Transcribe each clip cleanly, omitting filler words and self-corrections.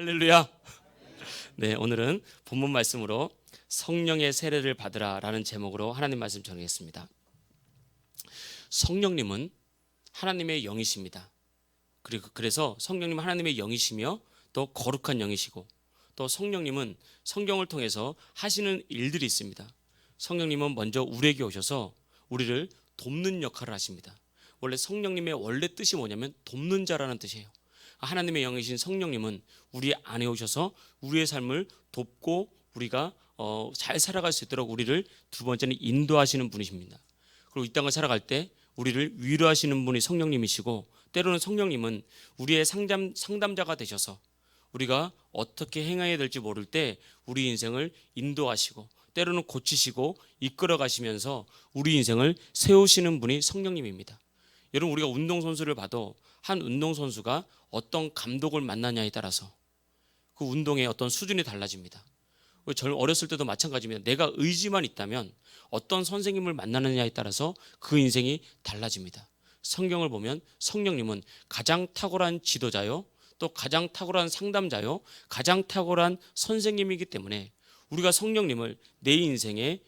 할렐루야. 네, 오늘은 본문 말씀으로 성령의 세례를 받으라 라는 제목으로 하나님 말씀 전하겠습니다. 성령님은 하나님의 영이십니다. 그래서 성령님은 하나님의 영이시며 또 거룩한 영이시고, 또 성령님은 성경을 통해서 하시는 일들이 있습니다. 성령님은 먼저 우리에게 오셔서 우리를 돕는 역할을 하십니다. 원래 성령님의 원래 뜻이 뭐냐면 돕는 자라는 뜻이에요. 하나님의 영이신 성령님은 우리 안에 오셔서 우리의 삶을 돕고 우리가 잘 살아갈 수 있도록 우리를 두 번째는 인도하시는 분이십니다. 그리고 이 땅을 살아갈 때 우리를 위로하시는 분이 성령님이시고, 때로는 성령님은 우리의 상담자가 되셔서 우리가 어떻게 행해야 될지 모를 때 우리 인생을 인도하시고, 때로는 고치시고 이끌어 가시면서 우리 인생을 세우시는 분이 성령님입니다. 여러분, 우리가 운동선수를 봐도 한 운동선수가 어떤 감독을 만나냐에 따라서 그 운동의 어떤 수준이 달라집니다. 어렸을 때도 마찬가지입니다. 내가 의지만 있다면 어떤 선생님을 만나느냐에 따라서 그 인생이 달라집니다. 성경을 보면 성령님은 가장 탁월한 지도자요, 또 가장 탁월한 상담자요, 가장 탁월한 선생님이기 때문에 우리가 성령님을 내 인생의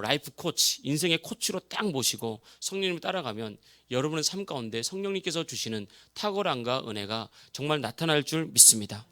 라이프 코치, 인생의 코치로 딱 모시고 성령님을 따라가면 여러분의 삶 가운데 성령님께서 주시는 탁월함과 은혜가 정말 나타날 줄 믿습니다.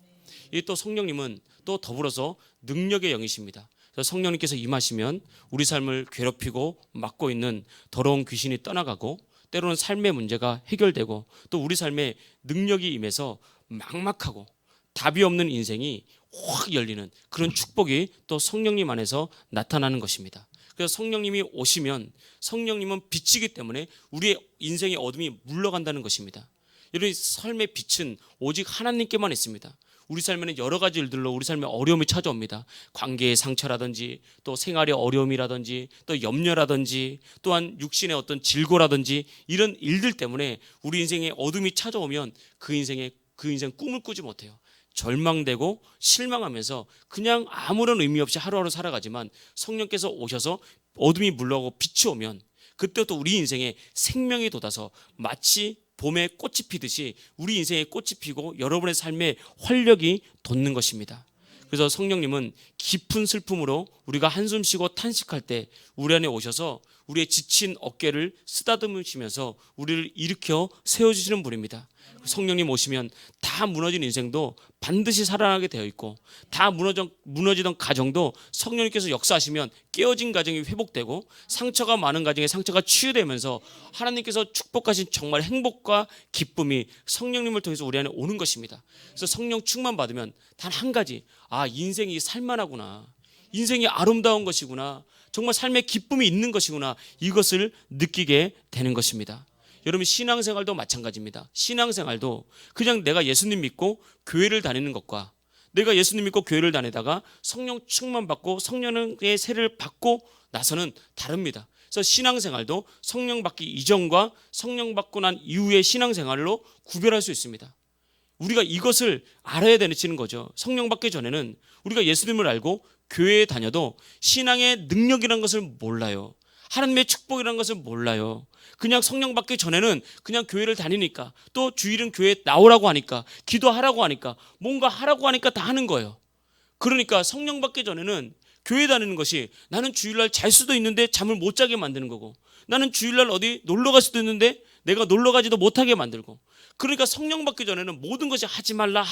이 또 성령님은 또 더불어서 능력의 영이십니다. 그래서 성령님께서 임하시면 우리 삶을 괴롭히고 막고 있는 더러운 귀신이 떠나가고, 때로는 삶의 문제가 해결되고, 또 우리 삶에 능력이 임해서 막막하고 답이 없는 인생이 확 열리는 그런 축복이 또 성령님 안에서 나타나는 것입니다. 그래서 성령님이 오시면 성령님은 빛이기 때문에 우리의 인생의 어둠이 물러간다는 것입니다. 여러분, 삶의 빛은 오직 하나님께만 있습니다. 우리 삶에는 여러 가지 일들로 우리 삶에 어려움이 찾아옵니다. 관계의 상처라든지, 또 생활의 어려움이라든지, 또 염려라든지, 또한 육신의 어떤 질고라든지, 이런 일들 때문에 우리 인생에 어둠이 찾아오면 그 인생 꿈을 꾸지 못해요. 절망되고 실망하면서 그냥 아무런 의미 없이 하루하루 살아가지만, 성령께서 오셔서 어둠이 물러가고 빛이 오면 그때부터 우리 인생에 생명이 돋아서 마치 봄에 꽃이 피듯이 우리 인생에 꽃이 피고 여러분의 삶에 활력이 돋는 것입니다. 그래서 성령님은 깊은 슬픔으로 우리가 한숨 쉬고 탄식할 때 우리 안에 오셔서 우리의 지친 어깨를 쓰다듬으시면서 우리를 일으켜 세워주시는 분입니다. 성령님 오시면 다 무너진 인생도 반드시 살아나게 되어 있고, 다 무너지던 가정도 성령님께서 역사하시면 깨어진 가정이 회복되고, 상처가 많은 가정에 상처가 치유되면서 하나님께서 축복하신 정말 행복과 기쁨이 성령님을 통해서 우리 안에 오는 것입니다. 그래서 성령 충만 받으면 단 한 가지, 인생이 살만하구나, 인생이 아름다운 것이구나, 정말 삶의 기쁨이 있는 것이구나, 이것을 느끼게 되는 것입니다. 여러분, 신앙생활도 마찬가지입니다. 신앙생활도 그냥 내가 예수님 믿고 교회를 다니는 것과, 내가 예수님 믿고 교회를 다니다가 성령 충만 받고 성령의 세례를 받고 나서는 다릅니다. 그래서 신앙생활도 성령 받기 이전과 성령 받고 난 이후의 신앙생활로 구별할 수 있습니다. 우리가 이것을 알아야 되는 거죠. 성령 받기 전에는 우리가 예수님을 알고 교회에 다녀도 신앙의 능력이라는 것을 몰라요. 하나님의 축복이라는 것을 몰라요. 그냥 성령 받기 전에는 그냥 교회를 다니니까, 또 주일은 교회에 나오라고 하니까, 기도하라고 하니까, 뭔가 하라고 하니까 다 하는 거예요. 그러니까 성령 받기 전에는 교회 다니는 것이, 나는 주일날 잘 수도 있는데 잠을 못 자게 만드는 거고, 나는 주일날 어디 놀러 갈 수도 있는데 내가 놀러 가지도 못하게 만들고, 그러니까 성령 받기 전에는 모든 것이 하지 말라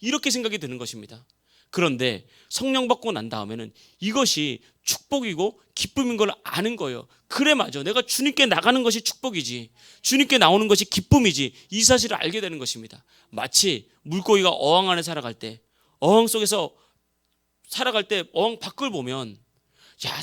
이렇게 생각이 드는 것입니다. 그런데 성령 받고 난 다음에는 이것이 축복이고 기쁨인 걸 아는 거예요. 그래, 맞아, 내가 주님께 나가는 것이 축복이지, 주님께 나오는 것이 기쁨이지, 이 사실을 알게 되는 것입니다. 마치 물고기가 어항 안에 살아갈 때, 어항 속에서 살아갈 때 어항 밖을 보면,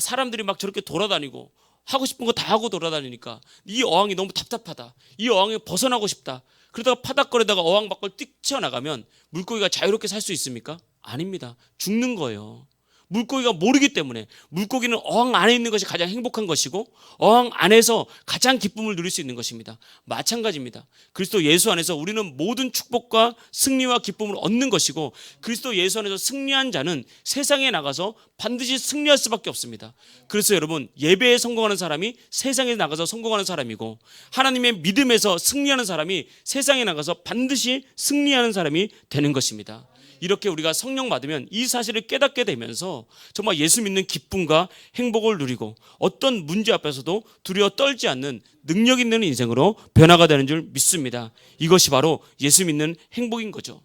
사람들이 막 저렇게 돌아다니고 하고 싶은 거 다 하고 돌아다니니까 이 어항이 너무 답답하다, 이 어항에 벗어나고 싶다, 그러다가 파닥거리다가 어항 밖을 뛰쳐나가면 물고기가 자유롭게 살 수 있습니까? 아닙니다. 죽는 거예요. 물고기가 모르기 때문에. 물고기는 어항 안에 있는 것이 가장 행복한 것이고, 어항 안에서 가장 기쁨을 누릴 수 있는 것입니다. 마찬가지입니다. 그리스도 예수 안에서 우리는 모든 축복과 승리와 기쁨을 얻는 것이고, 그리스도 예수 안에서 승리한 자는 세상에 나가서 반드시 승리할 수밖에 없습니다. 그래서 여러분, 예배에 성공하는 사람이 세상에 나가서 성공하는 사람이고, 하나님의 믿음에서 승리하는 사람이 세상에 나가서 반드시 승리하는 사람이 되는 것입니다. 이렇게 우리가 성령 받으면 이 사실을 깨닫게 되면서 정말 예수 믿는 기쁨과 행복을 누리고 어떤 문제 앞에서도 두려워 떨지 않는 능력 있는 인생으로 변화가 되는 줄 믿습니다. 이것이 바로 예수 믿는 행복인 거죠.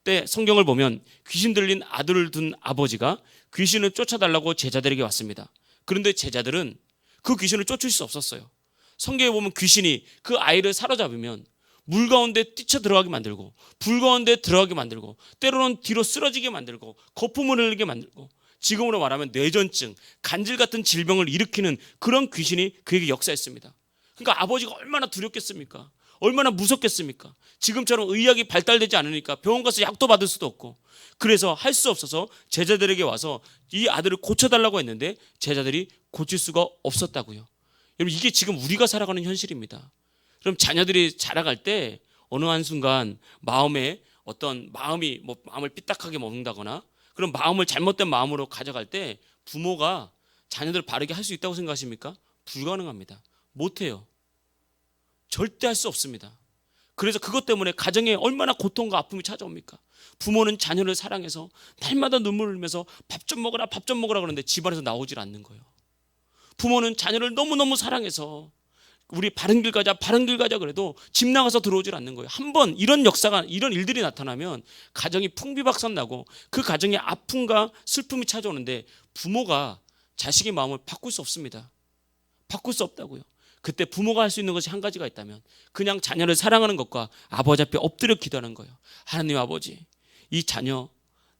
때 성경을 보면 귀신 들린 아들을 둔 아버지가 귀신을 쫓아달라고 제자들에게 왔습니다. 그런데 제자들은 그 귀신을 쫓을 수 없었어요. 성경에 보면 귀신이 그 아이를 사로잡으면 물 가운데 뛰쳐 들어가게 만들고 불 가운데 들어가게 만들고 때로는 뒤로 쓰러지게 만들고 거품을 흘리게 만들고 지금으로 말하면 뇌전증, 간질 같은 질병을 일으키는 그런 귀신이 그에게 역사했습니다. 그러니까 아버지가 얼마나 두렵겠습니까? 얼마나 무섭겠습니까? 지금처럼 의학이 발달되지 않으니까 병원 가서 약도 받을 수도 없고 그래서 할 수 없어서 제자들에게 와서 이 아들을 고쳐달라고 했는데 제자들이 고칠 수가 없었다고요. 여러분 이게 지금 우리가 살아가는 현실입니다. 그럼 자녀들이 자라갈 때 어느 한순간 마음에 어떤 마음이 마음을 삐딱하게 먹는다거나 그런 마음을 잘못된 마음으로 가져갈 때 부모가 자녀들을 바르게 할 수 있다고 생각하십니까? 불가능합니다. 못해요. 절대 할 수 없습니다. 그래서 그것 때문에 가정에 얼마나 고통과 아픔이 찾아옵니까? 부모는 자녀를 사랑해서 날마다 눈물을 흘리면서 밥 좀 먹으라 밥 좀 먹으라 그러는데 집안에서 나오질 않는 거예요. 부모는 자녀를 너무너무 사랑해서 우리 바른 길 가자 바른 길 가자 그래도 집 나가서 들어오질 않는 거예요. 한번 이런 역사가 이런 일들이 나타나면 가정이 풍비박산나고 그 가정에 아픔과 슬픔이 찾아오는데 부모가 자식의 마음을 바꿀 수 없습니다. 바꿀 수 없다고요. 그때 부모가 할 수 있는 것이 한 가지가 있다면 그냥 자녀를 사랑하는 것과 아버지 앞에 엎드려 기도하는 거예요. 하나님 아버지, 이 자녀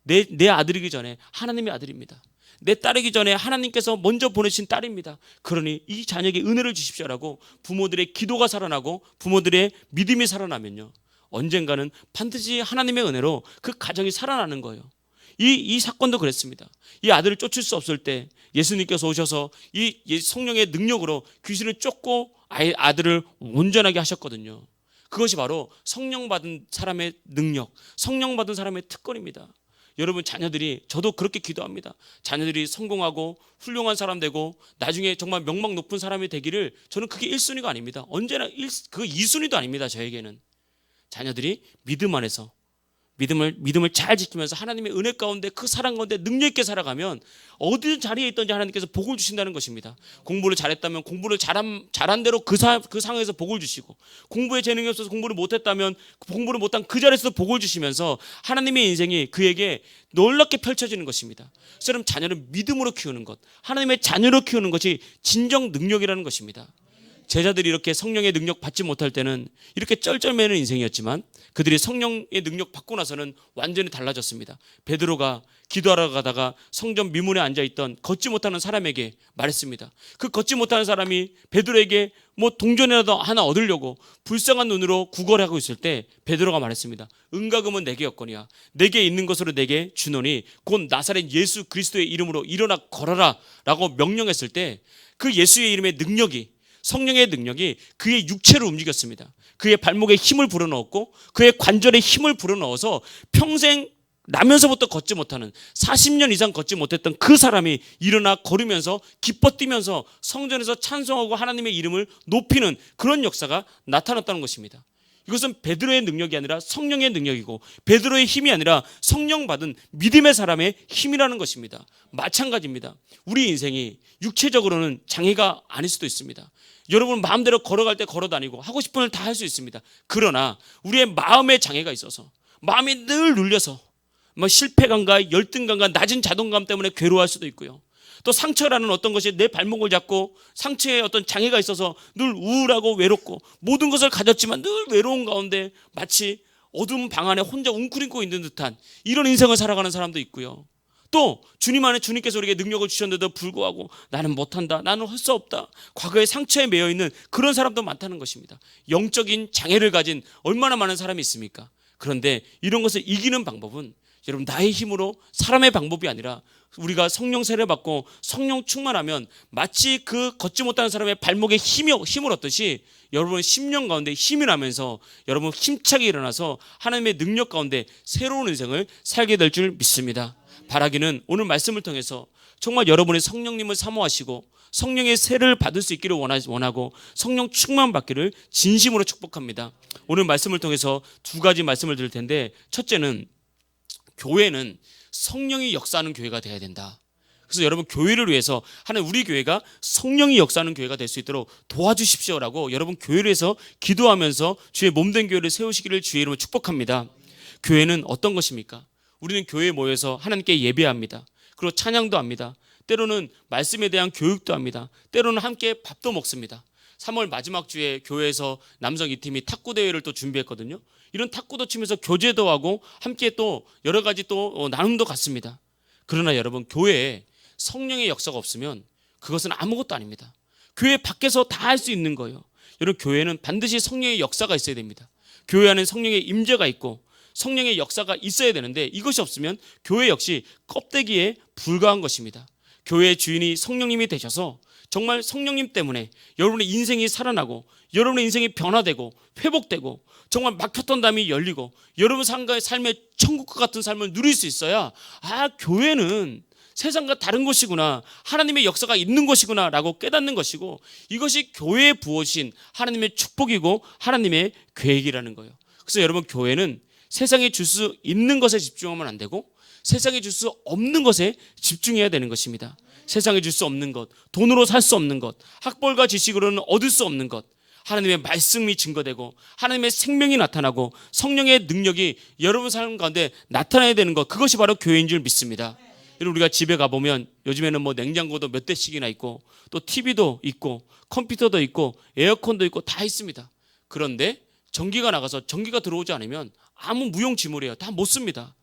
내 아들이기 전에 하나님의 아들입니다. 내 딸이기 전에 하나님께서 먼저 보내신 딸입니다. 그러니 이 자녀에게 은혜를 주십시오라고 부모들의 기도가 살아나고 부모들의 믿음이 살아나면요, 언젠가는 반드시 하나님의 은혜로 그 가정이 살아나는 거예요. 이 사건도 그랬습니다. 이 아들을 쫓을 수 없을 때 예수님께서 오셔서 이 성령의 능력으로 귀신을 쫓고 아들을 온전하게 하셨거든요. 그것이 바로 성령 받은 사람의 능력, 성령 받은 사람의 특권입니다. 여러분 자녀들이, 저도 그렇게 기도합니다. 자녀들이 성공하고 훌륭한 사람 되고 나중에 정말 명망 높은 사람이 되기를, 저는 그게 1순위가 아닙니다. 언제나 그 2순위도 아닙니다. 저에게는 자녀들이 믿음 안에서 믿음을 잘 지키면서 하나님의 은혜 가운데 그 사랑 가운데 능력 있게 살아가면 어디 자리에 있든지 하나님께서 복을 주신다는 것입니다. 공부를 잘했다면 공부를 잘한 대로 그 상황에서 복을 주시고, 공부에 재능이 없어서 공부를 못했다면 공부를 못한 그 자리에서 복을 주시면서 하나님의 인생이 그에게 놀랍게 펼쳐지는 것입니다. 그래서 자녀를 믿음으로 키우는 것, 하나님의 자녀로 키우는 것이 진정 능력이라는 것입니다. 제자들이 이렇게 성령의 능력 받지 못할 때는 이렇게 쩔쩔매는 인생이었지만 그들이 성령의 능력 받고 나서는 완전히 달라졌습니다. 베드로가 기도하러 가다가 성전 미문에 앉아있던 걷지 못하는 사람에게 말했습니다. 그 걷지 못하는 사람이 베드로에게 동전이라도 하나 얻으려고 불쌍한 눈으로 구걸하고 있을 때 베드로가 말했습니다. 은과금은 내게 없거니와 내게 있는 것으로 내게 주노니 곧 나사렛 예수 그리스도의 이름으로 일어나 걸어라 라고 명령했을 때 그 예수의 이름의 능력이, 성령의 능력이 그의 육체를 움직였습니다. 그의 발목에 힘을 불어넣었고 그의 관절에 힘을 불어넣어서 평생 나면서부터 걷지 못하는 40년 이상 걷지 못했던 그 사람이 일어나 걸으면서 기뻐 뛰면서 성전에서 찬송하고 하나님의 이름을 높이는 그런 역사가 나타났다는 것입니다. 이것은 베드로의 능력이 아니라 성령의 능력이고 베드로의 힘이 아니라 성령 받은 믿음의 사람의 힘이라는 것입니다. 마찬가지입니다. 우리 인생이 육체적으로는 장애가 아닐 수도 있습니다. 여러분 마음대로 걸어갈 때 걸어다니고 하고 싶은 일 다 할 수 있습니다. 그러나 우리의 마음에 장애가 있어서 마음이 늘 눌려서 실패감과 열등감과 낮은 자존감 때문에 괴로워할 수도 있고요. 또 상처라는 어떤 것이 내 발목을 잡고 상처에 어떤 장애가 있어서 늘 우울하고 외롭고 모든 것을 가졌지만 늘 외로운 가운데 마치 어두운 방 안에 혼자 웅크리고 있는 듯한 이런 인생을 살아가는 사람도 있고요. 또 주님 안에 주님께서 우리에게 능력을 주셨는데도 불구하고 나는 못한다, 나는 할 수 없다, 과거의 상처에 매여 있는 그런 사람도 많다는 것입니다. 영적인 장애를 가진 얼마나 많은 사람이 있습니까? 그런데 이런 것을 이기는 방법은 여러분 나의 힘으로, 사람의 방법이 아니라 우리가 성령 세례 받고 성령 충만하면 마치 그 걷지 못하는 사람의 발목에 힘을 얻듯이 여러분 10년 가운데 힘이 나면서 여러분 힘차게 일어나서 하나님의 능력 가운데 새로운 인생을 살게 될 줄 믿습니다. 바라기는 오늘 말씀을 통해서 정말 여러분의 성령님을 사모하시고 성령의 세례를 받을 수 있기를 원하고 성령 충만 받기를 진심으로 축복합니다. 오늘 말씀을 통해서 두 가지 말씀을 드릴 텐데, 첫째는 교회는 성령이 역사하는 교회가 돼야 된다. 그래서 여러분 교회를 위해서 하나님 우리 교회가 성령이 역사하는 교회가 될 수 있도록 도와주십시오라고 여러분 교회를 위해서 기도하면서 주의 몸된 교회를 세우시기를 주의 이름으로 축복합니다. 교회는 어떤 것입니까? 우리는 교회에 모여서 하나님께 예배합니다. 그리고 찬양도 합니다. 때로는 말씀에 대한 교육도 합니다. 때로는 함께 밥도 먹습니다. 3월 마지막 주에 교회에서 남성 2팀이 탁구 대회를 또 준비했거든요. 이런 탁구도 치면서 교제도 하고 함께 또 여러 가지 또 나눔도 갖습니다. 그러나 여러분 교회에 성령의 역사가 없으면 그것은 아무것도 아닙니다. 교회 밖에서 다 할 수 있는 거예요. 여러분 교회는 반드시 성령의 역사가 있어야 됩니다. 교회 안에 성령의 임재가 있고 성령의 역사가 있어야 되는데 이것이 없으면 교회 역시 껍데기에 불과한 것입니다. 교회의 주인이 성령님이 되셔서 정말 성령님 때문에 여러분의 인생이 살아나고 여러분의 인생이 변화되고 회복되고 정말 막혔던 담이 열리고 여러분 삶의 천국과 같은 삶을 누릴 수 있어야 교회는 세상과 다른 것이구나, 하나님의 역사가 있는 것이구나 라고 깨닫는 것이고 이것이 교회에 부어진 하나님의 축복이고 하나님의 계획이라는 거예요. 그래서 여러분 교회는 세상에 줄 수 있는 것에 집중하면 안 되고 세상에 줄 수 없는 것에 집중해야 되는 것입니다. 세상에 줄 수 없는 것, 돈으로 살 수 없는 것, 학벌과 지식으로는 얻을 수 없는 것, 하나님의 말씀이 증거되고 하나님의 생명이 나타나고 성령의 능력이 여러분 삶 가운데 나타나야 되는 것, 그것이 바로 교회인 줄 믿습니다. 여러분 우리가 집에 가보면 요즘에는 뭐 냉장고도 몇 대씩이나 있고 또 TV도 있고 컴퓨터도 있고 에어컨도 있고 다 있습니다. 그런데 전기가 나가서 전기가 들어오지 않으면 아무 무용지물이에요. 다 못 씁니다.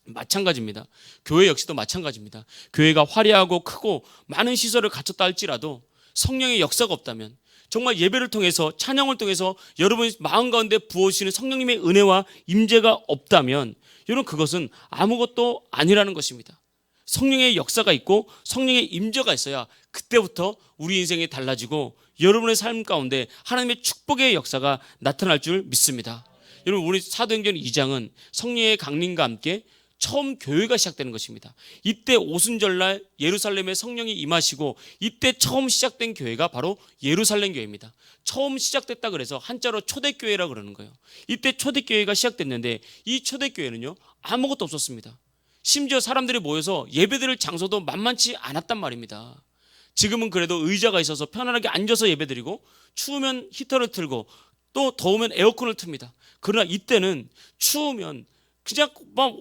마찬가지입니다. 교회 역시도 마찬가지입니다. 교회가 화려하고 크고 많은 시설을 갖췄다 할지라도 성령의 역사가 없다면 정말 예배를 통해서 찬양을 통해서 여러분 마음 가운데 부어주시는 성령님의 은혜와 임재가 없다면 여러분 그것은 아무것도 아니라는 것입니다. 성령의 역사가 있고 성령의 임재가 있어야 그때부터 우리 인생이 달라지고 여러분의 삶 가운데 하나님의 축복의 역사가 나타날 줄 믿습니다. 여러분 우리 사도행전 2장은 성령의 강림과 함께 처음 교회가 시작되는 것입니다. 이때 오순절날 예루살렘에 성령이 임하시고 이때 처음 시작된 교회가 바로 예루살렘 교회입니다. 처음 시작됐다 그래서 한자로 초대교회라 그러는 거예요. 이때 초대교회가 시작됐는데 이 초대교회는요 아무것도 없었습니다. 심지어 사람들이 모여서 예배드릴 장소도 만만치 않았단 말입니다. 지금은 그래도 의자가 있어서 편안하게 앉아서 예배드리고 추우면 히터를 틀고 또 더우면 에어컨을 틉니다. 그러나 이때는 추우면 그냥 막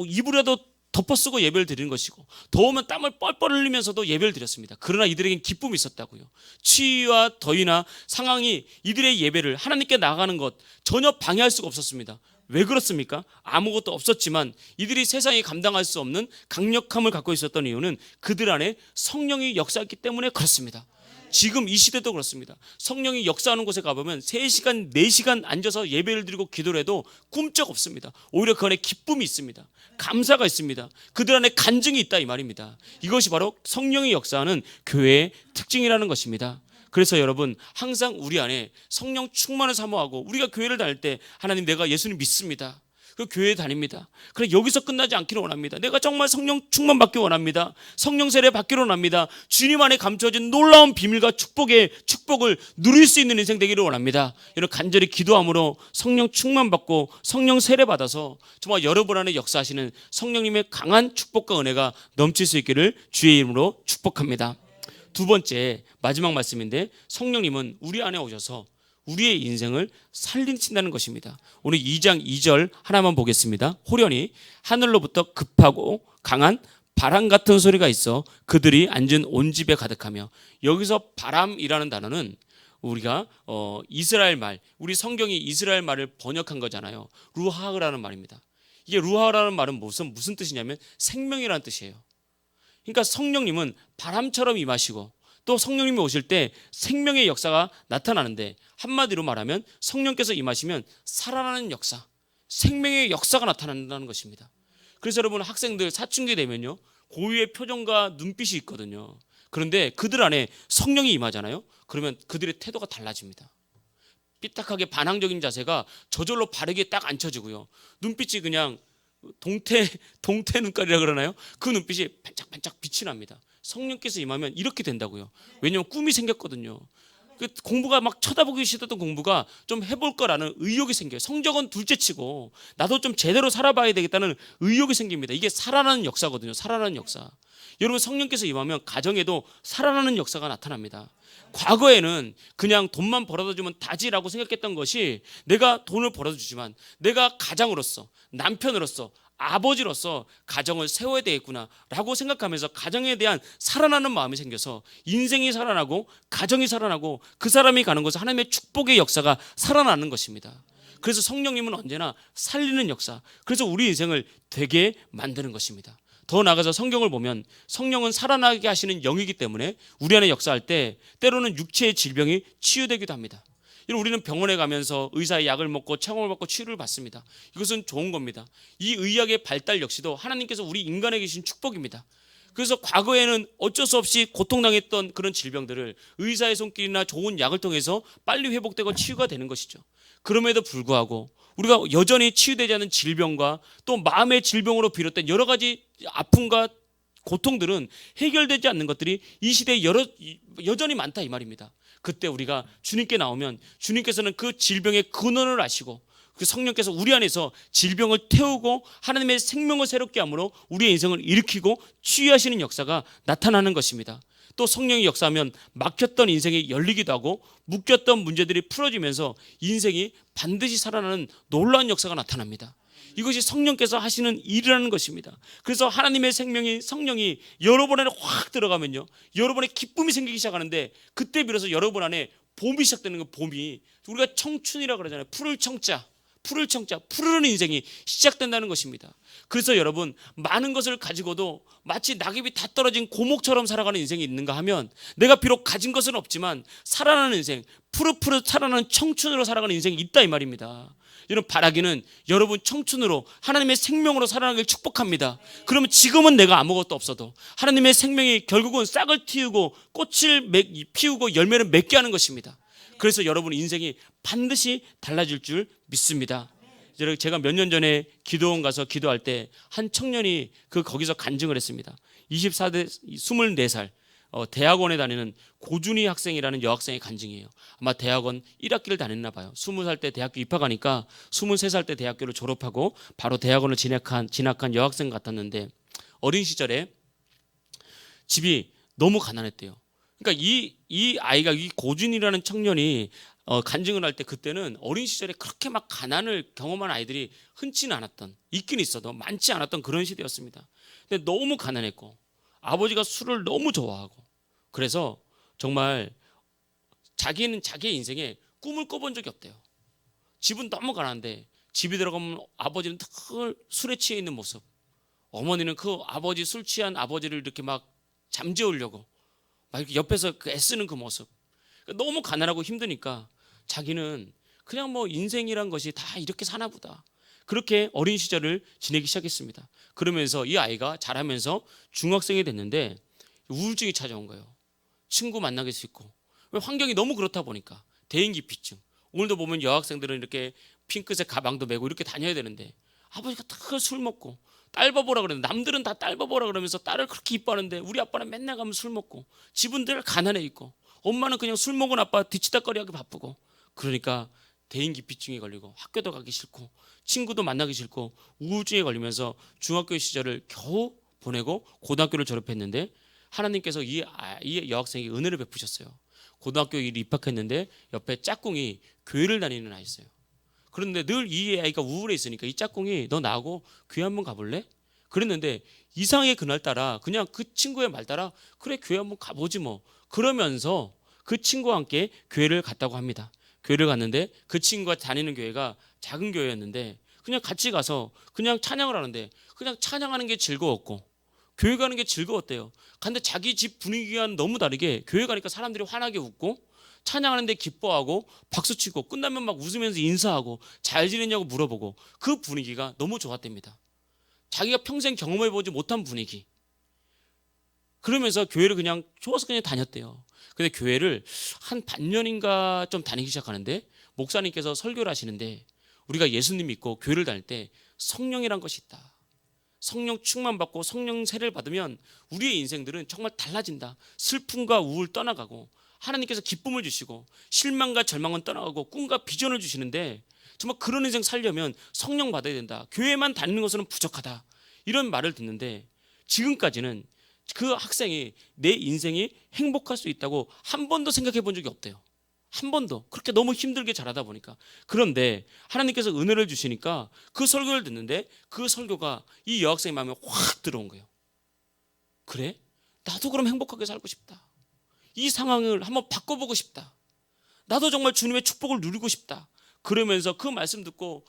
이불이라도 덮어쓰고 예배를 드리는 것이고 더우면 땀을 뻘뻘 흘리면서도 예배를 드렸습니다. 그러나 이들에겐 기쁨이 있었다고요. 추위와 더위나 상황이 이들의 예배를 하나님께 나가는 것 전혀 방해할 수가 없었습니다. 왜 그렇습니까? 아무것도 없었지만 이들이 세상에 감당할 수 없는 강력함을 갖고 있었던 이유는 그들 안에 성령이 역사했기 때문에 그렇습니다. 지금 이 시대도 그렇습니다. 성령이 역사하는 곳에 가보면 3시간, 4시간 앉아서 예배를 드리고 기도를 해도 꿈쩍 없습니다. 오히려 그 안에 기쁨이 있습니다. 감사가 있습니다. 그들 안에 간증이 있다 이 말입니다. 이것이 바로 성령이 역사하는 교회의 특징이라는 것입니다. 그래서 여러분 항상 우리 안에 성령 충만을 사모하고 우리가 교회를 다닐 때 하나님 내가 예수님 믿습니다. 그 교회에 다닙니다. 그래 여기서 끝나지 않기를 원합니다. 내가 정말 성령 충만 받기 원합니다. 성령 세례 받기를 원합니다. 주님 안에 감춰진 놀라운 비밀과 축복을 누릴 수 있는 인생 되기를 원합니다. 여러분 간절히 기도함으로 성령 충만 받고 성령 세례 받아서 정말 여러분 안에 역사하시는 성령님의 강한 축복과 은혜가 넘칠 수 있기를 주의 이름으로 축복합니다. 두 번째 마지막 말씀인데 성령님은 우리 안에 오셔서 우리의 인생을 살리신다는 것입니다. 오늘 2장 2절 하나만 보겠습니다. 호련히 하늘로부터 급하고 강한 바람 같은 소리가 있어 그들이 앉은 온 집에 가득하며 여기서 바람이라는 단어는 우리가 이스라엘 말 우리 성경이 이스라엘 말을 번역한 거잖아요. 루하라는 말입니다. 이게 루하라는 말은 무슨 뜻이냐면 생명이라는 뜻이에요. 그러니까 성령님은 바람처럼 임하시고 또 성령님이 오실 때 생명의 역사가 나타나는데 한마디로 말하면 성령께서 임하시면 살아나는 역사, 생명의 역사가 나타난다는 것입니다. 그래서 여러분 학생들 사춘기 되면요 고유의 표정과 눈빛이 있거든요. 그런데 그들 안에 성령이 임하잖아요. 그러면 그들의 태도가 달라집니다. 삐딱하게 반항적인 자세가 저절로 바르게 딱 앉혀지고요. 눈빛이 그냥 동태 눈깔이라 그러나요? 그 눈빛이 반짝반짝 빛이 납니다. 성령께서 임하면 이렇게 된다고요. 왜냐하면 꿈이 생겼거든요. 공부가 막 쳐다보기 싫었던 공부가 좀 해볼 거라는 의욕이 생겨요. 성적은 둘째치고 나도 좀 제대로 살아봐야 되겠다는 의욕이 생깁니다. 이게 살아나는 역사거든요. 살아나는 역사. 여러분, 성령께서 임하면 가정에도 살아나는 역사가 나타납니다. 과거에는 그냥 돈만 벌어다 주면 다지라고 생각했던 것이, 내가 돈을 벌어다 주지만 내가 가장으로서, 남편으로서, 아버지로서 가정을 세워야 되겠구나라고 생각하면서 가정에 대한 살아나는 마음이 생겨서 인생이 살아나고 가정이 살아나고 그 사람이 가는 곳에 하나님의 축복의 역사가 살아나는 것입니다. 그래서 성령님은 언제나 살리는 역사, 그래서 우리 인생을 되게 만드는 것입니다. 더 나아가서 성경을 보면 성령은 살아나게 하시는 영이기 때문에 우리 안에 역사할 때 때로는 육체의 질병이 치유되기도 합니다. 우리는 병원에 가면서 의사의 약을 먹고 청험을 받고 치유를 받습니다. 이것은 좋은 겁니다. 이 의학의 발달 역시도 하나님께서 우리 인간에게 주신 축복입니다. 그래서 과거에는 어쩔 수 없이 고통당했던 그런 질병들을 의사의 손길이나 좋은 약을 통해서 빨리 회복되고 치유가 되는 것이죠. 그럼에도 불구하고 우리가 여전히 치유되지 않은 질병과 또 마음의 질병으로 비롯된 여러 가지 아픔과 고통들은 해결되지 않는 것들이 이 시대에 여전히 많다 이 말입니다. 그때 우리가 주님께 나오면 주님께서는 그 질병의 근원을 아시고 그 성령께서 우리 안에서 질병을 태우고 하나님의 생명을 새롭게 함으로 우리의 인생을 일으키고 치유하시는 역사가 나타나는 것입니다. 또 성령이 역사하면 막혔던 인생이 열리기도 하고 묶였던 문제들이 풀어지면서 인생이 반드시 살아나는 놀라운 역사가 나타납니다. 이것이 성령께서 하시는 일이라는 것입니다. 그래서 하나님의 성령이 여러분 안에 확 들어가면요, 여러분의 기쁨이 생기기 시작하는데, 그때 비로소 여러분 안에 봄이 시작되는 거. 봄이 우리가 청춘이라고 그러잖아요. 푸를 청자, 푸르는 인생이 시작된다는 것입니다. 그래서 여러분, 많은 것을 가지고도 마치 낙엽이 다 떨어진 고목처럼 살아가는 인생이 있는가 하면, 내가 비록 가진 것은 없지만 살아나는 인생, 푸릇푸릇 살아나는 청춘으로 살아가는 인생이 있다 이 말입니다. 여러분, 바라기는 여러분 청춘으로 하나님의 생명으로 살아가길 축복합니다. 그러면 지금은 내가 아무것도 없어도 하나님의 생명이 결국은 싹을 틔우고 꽃을 피우고 열매를 맺게 하는 것입니다. 그래서 여러분 인생이 반드시 달라질 줄 믿습니다. 제가 몇 년 전에 기도원 가서 기도할 때 한 청년이 거기서 간증을 했습니다. 24살 대학원에 다니는 고준희 학생이라는 여학생의 간증이에요. 아마 대학원 1학기를 다녔나 봐요. 20살 때 대학교 입학하니까 23살 때 대학교를 졸업하고 바로 대학원을 진학한 여학생 같았는데, 어린 시절에 집이 너무 가난했대요. 그러니까 이 아이가, 이 고준이라는 청년이 간증을 할 때, 그때는 어린 시절에 그렇게 막 가난을 경험한 아이들이 흔치는 않았던, 있긴 있어도 많지 않았던 그런 시대였습니다. 근데 너무 가난했고 아버지가 술을 너무 좋아하고, 그래서 정말 자기는 자기의 인생에 꿈을 꿔본 적이 없대요. 집은 너무 가난한데 집에 들어가면 아버지는 늘 술에 취해 있는 모습, 어머니는 그 아버지, 술 취한 아버지를 이렇게 막 잠재우려고 막 이렇게 옆에서 애쓰는 그 모습, 너무 가난하고 힘드니까 자기는 그냥 뭐 인생이란 것이 다 이렇게 사나 보다, 그렇게 어린 시절을 지내기 시작했습니다. 그러면서 이 아이가 자라면서 중학생이 됐는데 우울증이 찾아온 거예요. 친구 만나기 싫고, 환경이 너무 그렇다 보니까 대인기피증. 오늘도 보면 여학생들은 이렇게 핑크색 가방도 메고 이렇게 다녀야 되는데, 아버지가 다 술 먹고 딸바보라 그러는데, 남들은 다 딸바보라 그러면서 딸을 그렇게 이뻐하는데 우리 아빠는 맨날 가면 술 먹고, 집은 늘 가난해 있고, 엄마는 그냥 술 먹은 아빠 뒤치다꺼리하기 바쁘고, 그러니까 대인기피증에 걸리고 학교도 가기 싫고 친구도 만나기 싫고 우울증에 걸리면서 중학교 시절을 겨우 보내고 고등학교를 졸업했는데, 하나님께서 이 여학생에게 은혜를 베푸셨어요. 고등학교에 입학했는데 옆에 짝꿍이 교회를 다니는 아이였어요. 그런데 늘 이 아이가 우울해 있으니까 이 짝꿍이 너 나하고 교회 한번 가볼래? 그랬는데 이상하게 그날따라 그냥 그 친구의 말 따라 그래 교회 한번 가보지 뭐, 그러면서 그 친구와 함께 교회를 갔다고 합니다. 교회를 갔는데 그 친구가 다니는 교회가 작은 교회였는데 그냥 같이 가서 그냥 찬양을 하는데 그냥 찬양하는 게 즐거웠고 교회 가는 게 즐거웠대요. 근데 자기 집 분위기와는 너무 다르게 교회 가니까 사람들이 환하게 웃고 찬양하는데 기뻐하고 박수치고 끝나면 막 웃으면서 인사하고 잘 지냈냐고 물어보고, 그 분위기가 너무 좋았답니다. 자기가 평생 경험해보지 못한 분위기. 그러면서 교회를 그냥 좋아서 그냥 다녔대요. 근데 교회를 한 반년인가 좀 다니기 시작하는데 목사님께서 설교를 하시는데, 우리가 예수님 믿고 교회를 다닐 때 성령이란 것이 있다. 성령 충만받고 성령 세례를 받으면 우리의 인생들은 정말 달라진다. 슬픔과 우울 떠나가고 하나님께서 기쁨을 주시고 실망과 절망은 떠나가고 꿈과 비전을 주시는데 정말 그런 인생 살려면 성령 받아야 된다. 교회만 다니는 것으로는 부족하다. 이런 말을 듣는데 지금까지는 그 학생이 내 인생이 행복할 수 있다고 한 번도 생각해 본 적이 없대요. 한 번도. 그렇게 너무 힘들게 자라다 보니까. 그런데 하나님께서 은혜를 주시니까 그 설교를 듣는데 그 설교가 이 여학생의 마음에 확 들어온 거예요. 그래? 나도 그럼 행복하게 살고 싶다. 이 상황을 한번 바꿔보고 싶다. 나도 정말 주님의 축복을 누리고 싶다. 그러면서 그 말씀 듣고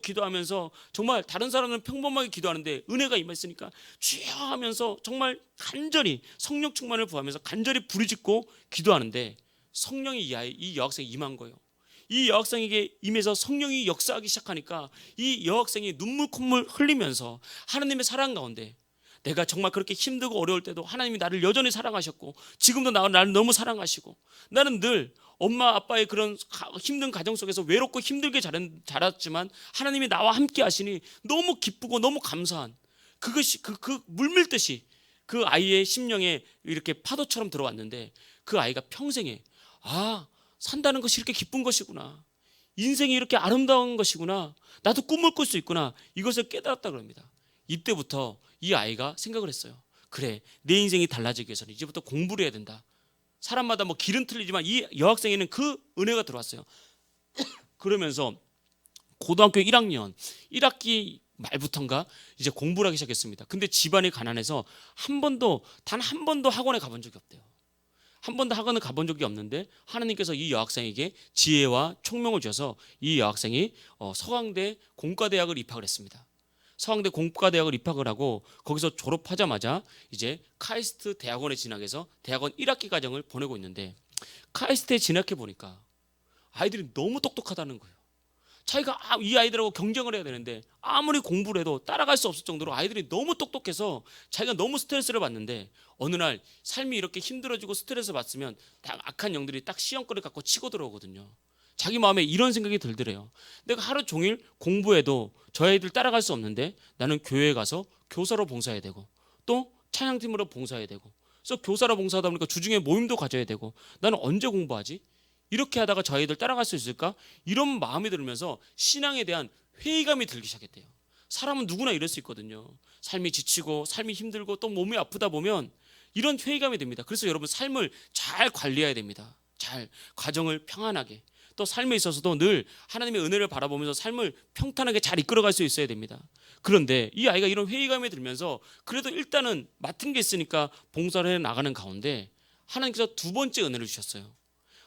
기도하면서 정말 다른 사람은 평범하게 기도하는데 은혜가 임했으니까 주여 하면서 정말 간절히 성령 충만을 구하면서 간절히 부르짖고 기도하는데 성령이 이 여학생이 임한 거예요. 이 여학생에게 임해서 성령이 역사하기 시작하니까 이 여학생이 눈물 콧물 흘리면서 하나님의 사랑 가운데 내가 정말 그렇게 힘들고 어려울 때도 하나님이 나를 여전히 사랑하셨고 지금도 나를 너무 사랑하시고 나는 늘 엄마 아빠의 그런 힘든 가정 속에서 외롭고 힘들게 자랐지만 하나님이 나와 함께 하시니 너무 기쁘고 너무 감사한 그것이 그 물밀듯이 그 아이의 심령에 이렇게 파도처럼 들어왔는데 그 아이가 평생에 산다는 것이 이렇게 기쁜 것이구나. 인생이 이렇게 아름다운 것이구나. 나도 꿈을 꿀 수 있구나. 이것을 깨달았다 그럽니다. 이때부터 이 아이가 생각을 했어요. 그래, 내 인생이 달라지기 위해서는 이제부터 공부를 해야 된다. 사람마다 뭐 길은 틀리지만 이 여학생에는 그 은혜가 들어왔어요. 그러면서 고등학교 1학년 1학기 말부터인가 이제 공부를 하기 시작했습니다. 근데 집안이 가난해서 단 한 번도 학원에 가본 적이 없대요. 한 번도 학원을 가본 적이 없는데 하나님께서 이 여학생에게 지혜와 총명을 주셔서 이 여학생이 서강대 공과대학을 입학을 했습니다. 서강대 공과대학을 입학을 하고 거기서 졸업하자마자 이제 카이스트 대학원에 진학해서 대학원 1학기 과정을 보내고 있는데 카이스트에 진학해 보니까 아이들이 너무 똑똑하다는 거예요. 자기가 이 아이들하고 경쟁을 해야 되는데 아무리 공부를 해도 따라갈 수 없을 정도로 아이들이 너무 똑똑해서 자기가 너무 스트레스를 받는데 어느 날 삶이 이렇게 힘들어지고 스트레스 받으면 악한 영들이 딱 시험거리를 갖고 치고 들어오거든요. 자기 마음에 이런 생각이 들더래요. 내가 하루 종일 공부해도 저 애들 따라갈 수 없는데 나는 교회에 가서 교사로 봉사해야 되고 또 찬양팀으로 봉사해야 되고 그래서 교사로 봉사하다 보니까 주중에 모임도 가져야 되고 나는 언제 공부하지? 이렇게 하다가 저 아이들 따라갈 수 있을까? 이런 마음이 들면서 신앙에 대한 회의감이 들기 시작했대요. 사람은 누구나 이럴 수 있거든요. 삶이 지치고 삶이 힘들고 또 몸이 아프다 보면 이런 회의감이 듭니다. 그래서 여러분 삶을 잘 관리해야 됩니다. 잘 가정을 평안하게 또 삶에 있어서도 늘 하나님의 은혜를 바라보면서 삶을 평탄하게 잘 이끌어갈 수 있어야 됩니다. 그런데 이 아이가 이런 회의감이 들면서 그래도 일단은 맡은 게 있으니까 봉사를 해 나가는 가운데 하나님께서 두 번째 은혜를 주셨어요.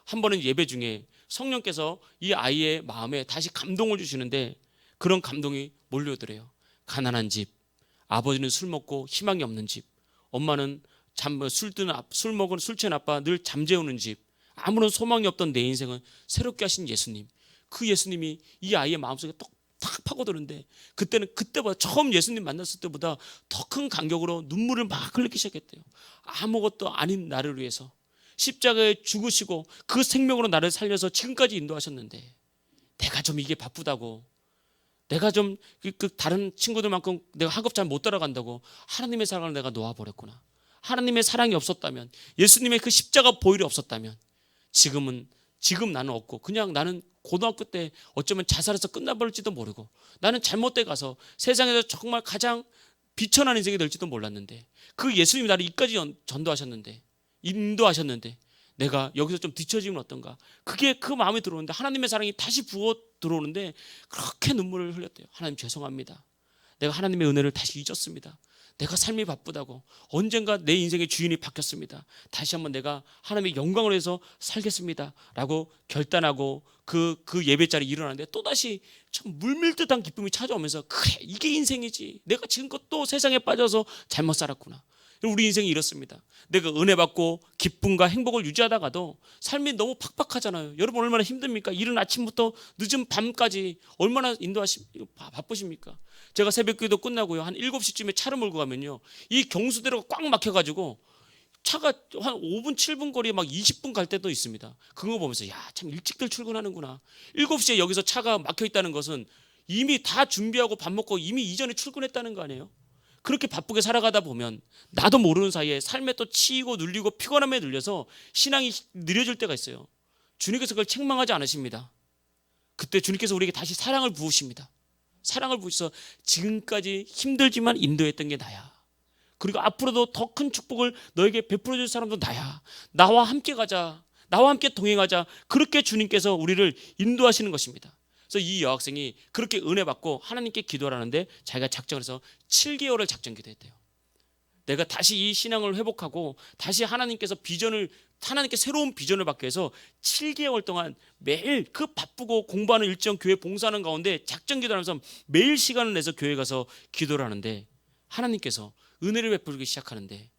한 번은 예배 중에 성령께서 이 아이의 마음에 다시 감동을 주시는데 그런 감동이 몰려오더래요. 가난한 집, 아버지는 술 먹고 희망이 없는 집, 엄마는 술 먹은 술 취한 아빠 늘 잠재우는 집, 아무런 소망이 없던 내 인생은 새롭게 하신 예수님, 그 예수님이 이 아이의 마음속에 탁 파고드는데 그때보다 처음 예수님 만났을 때보다 더 큰 간격으로 눈물을 막 흘리기 시작했대요. 아무것도 아닌 나를 위해서 십자가에 죽으시고 그 생명으로 나를 살려서 지금까지 인도하셨는데 내가 좀 이게 바쁘다고 내가 좀 다른 친구들만큼 내가 학업 잘 못 따라간다고 하나님의 사랑을 내가 놓아버렸구나. 하나님의 사랑이 없었다면 예수님의 그 십자가 보혈이 없었다면 지금 나는 없고 그냥 나는 고등학교 때 어쩌면 자살해서 끝나버릴지도 모르고 나는 잘못돼 가서 세상에서 정말 가장 비천한 인생이 될지도 몰랐는데 그 예수님이 나를 이까지 전도하셨는데 인도하셨는데 내가 여기서 좀 뒤처지면 어떤가. 그게 그 마음에 들어오는데 하나님의 사랑이 다시 부어 들어오는데 그렇게 눈물을 흘렸대요. 하나님 죄송합니다. 내가 하나님의 은혜를 다시 잊었습니다. 내가 삶이 바쁘다고 언젠가 내 인생의 주인이 바뀌었습니다. 다시 한번 내가 하나님의 영광을 위해서 살겠습니다 라고 결단하고 그 예배 자리에 일어나는데 또다시 참 물밀듯한 기쁨이 찾아오면서 그래 이게 인생이지. 내가 지금껏 또 세상에 빠져서 잘못 살았구나. 우리 인생이 이렇습니다. 내가 은혜 받고 기쁨과 행복을 유지하다가도 삶이 너무 팍팍하잖아요. 여러분 얼마나 힘듭니까? 이른 아침부터 늦은 밤까지 얼마나 바쁘십니까? 제가 새벽기도 끝나고요 한 7시쯤에 차를 몰고 가면요 이 경수대로가 꽉 막혀가지고 차가 한 5분 7분 거리에 막 20분 갈 때도 있습니다. 그거 보면서 야 참 일찍들 출근하는구나. 7시에 여기서 차가 막혀 있다는 것은 이미 다 준비하고 밥 먹고 이미 이전에 출근했다는 거 아니에요? 그렇게 바쁘게 살아가다 보면 나도 모르는 사이에 삶에 또 치이고 눌리고 피곤함에 눌려서 신앙이 느려질 때가 있어요. 주님께서 그걸 책망하지 않으십니다. 그때 주님께서 우리에게 다시 사랑을 부으십니다. 사랑을 부으셔서 지금까지 힘들지만 인도했던 게 나야. 그리고 앞으로도 더 큰 축복을 너에게 베풀어 줄 사람도 나야. 나와 함께 가자. 나와 함께 동행하자. 그렇게 주님께서 우리를 인도하시는 것입니다. 그래서 이 여학생이 그렇게 은혜 받고 하나님께 기도를 하는데 자기가 작정을 해서 7개월을 작정 기도했대요. 내가 다시 이 신앙을 회복하고 다시 하나님께서 하나님께 새로운 비전을 받기 위해서 7개월 동안 매일 그 바쁘고 공부하는 일정 교회 봉사하는 가운데 작정 기도하면서 매일 시간을 내서 교회 가서 기도를 하는데 하나님께서 은혜를 베풀기 시작하는데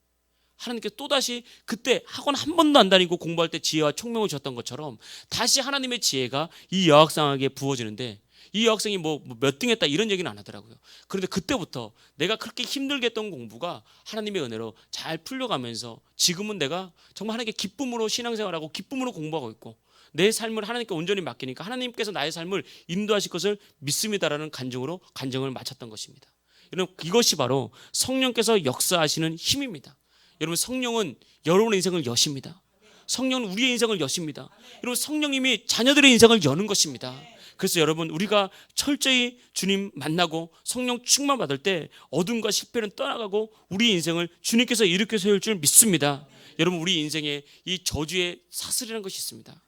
하나님께서 또다시 그때 학원 한 번도 안 다니고 공부할 때 지혜와 총명을 주셨던 것처럼 다시 하나님의 지혜가 이 여학생에게 부어지는데 이 여학생이 뭐 몇 등 했다 이런 얘기는 안 하더라고요. 그런데 그때부터 내가 그렇게 힘들게 했던 공부가 하나님의 은혜로 잘 풀려가면서 지금은 내가 정말 하나님께 기쁨으로 신앙생활하고 기쁨으로 공부하고 있고 내 삶을 하나님께 온전히 맡기니까 하나님께서 나의 삶을 인도하실 것을 믿습니다라는 간증을 마쳤던 것입니다. 여러분, 이것이 바로 성령께서 역사하시는 힘입니다. 여러분, 성령은 여러분의 인생을 여십니다. 성령은 우리의 인생을 여십니다. 여러분, 성령님이 자녀들의 인생을 여는 것입니다. 그래서 여러분, 우리가 철저히 주님 만나고 성령 충만 받을 때 어둠과 실패는 떠나가고 우리 인생을 주님께서 일으켜 세울 줄 믿습니다. 여러분, 우리 인생에 이 저주의 사슬이라는 것이 있습니다.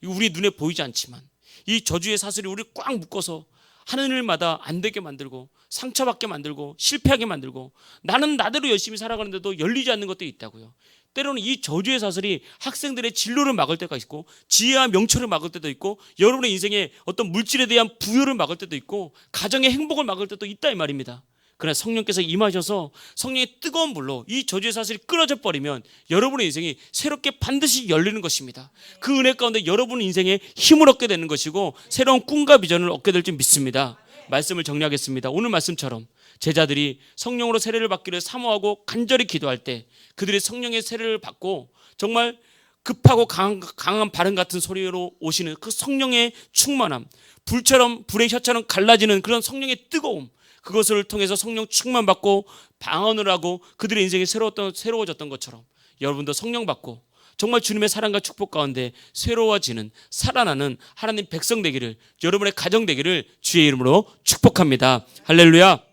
이거 우리 눈에 보이지 않지만 이 저주의 사슬이 우리를 꽉 묶어서 하는 일마다 안 되게 만들고 상처받게 만들고 실패하게 만들고 나는 나대로 열심히 살아가는데도 열리지 않는 것도 있다고요. 때로는 이 저주의 사슬이 학생들의 진로를 막을 때가 있고 지혜와 명철을 막을 때도 있고 여러분의 인생에 어떤 물질에 대한 부여를 막을 때도 있고 가정의 행복을 막을 때도 있다 이 말입니다. 그러나 성령께서 임하셔서 성령의 뜨거운 불로 이 저주의 사슬이 끊어져 버리면 여러분의 인생이 새롭게 반드시 열리는 것입니다. 그 은혜 가운데 여러분의 인생에 힘을 얻게 되는 것이고 새로운 꿈과 비전을 얻게 될 줄 믿습니다. 말씀을 정리하겠습니다. 오늘 말씀처럼 제자들이 성령으로 세례를 받기를 사모하고 간절히 기도할 때 그들이 성령의 세례를 받고 정말 급하고 강한 바람 같은 소리로 오시는 그 성령의 충만함, 불의 혀처럼 갈라지는 그런 성령의 뜨거움, 그것을 통해서 성령 충만 받고 방언을 하고 그들의 인생이 새로워졌던 것처럼 여러분도 성령 받고 정말 주님의 사랑과 축복 가운데 새로워지는 살아나는 하나님 백성 되기를, 여러분의 가정 되기를 주의 이름으로 축복합니다. 할렐루야.